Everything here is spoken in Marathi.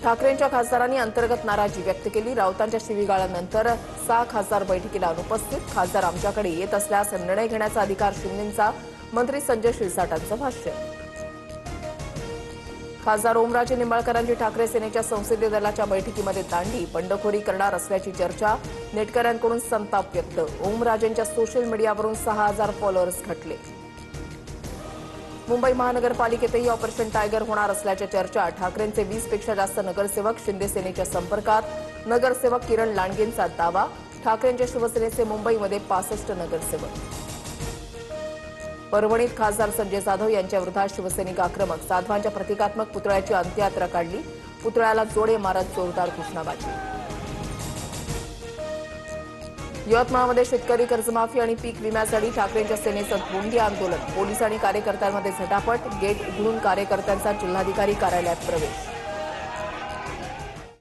ठाकरेंच्या खासदारांनी अंतर्गत नाराजी व्यक्त केली। राऊतांच्या शिवीगाळ्यानंतर 6 खासदार बैठकीला अनुपस्थित। खासदार आमच्याकडे येत असल्यास निर्णय घेण्याचा अधिकार शिंदेंचा, मंत्री संजय शिरसाटांचं भाष्य। खासदार ओमराजे निंबाळकरांची ठाकरे सेनेच्या संसदीय दलाच्या बैठकीमध्ये दांडी, बंडखोरी करणार असल्याची चर्चा। नेटकऱ्यांकडून संताप व्यक्त। ओमराजेंच्या सोशल मीडियावरून 6000 फॉलोअर्स घटले। मुंबई महानगरपालिकेतही ऑपरेशन टायगर होणार असल्याच्या चर्चा। ठाकरेंचे 20 पेक्षा जास्त नगरसेवक शिंदे सेनेच्या संपर्कात। नगरसेवक किरण लांडगेंचा दावा। ठाकरेंच्या शिवसेनेचे मुंबईमध्ये 65 नगरसेवक। परभणीत खासदार संजय जाधव यांच्या विरोधात शिवसैनिक आक्रमक। जाधवांच्या प्रतिकात्मक पुतळ्याची अंत्ययात्रा काढली। पुतळ्याला जोडे मारत जोरदार घोषणाबाजी। यवतमाळमध्ये शेतकरी कर्जमाफी आणि पीक विम्यासाठी ठाकरेंच्या सेनेचं धोंडी आंदोलन। पोलीस आणि कार्यकर्त्यांमध्ये झटापट। गेट उघडून कार्यकर्त्यांचा जिल्हाधिकारी कार्यालयात प्रवेश।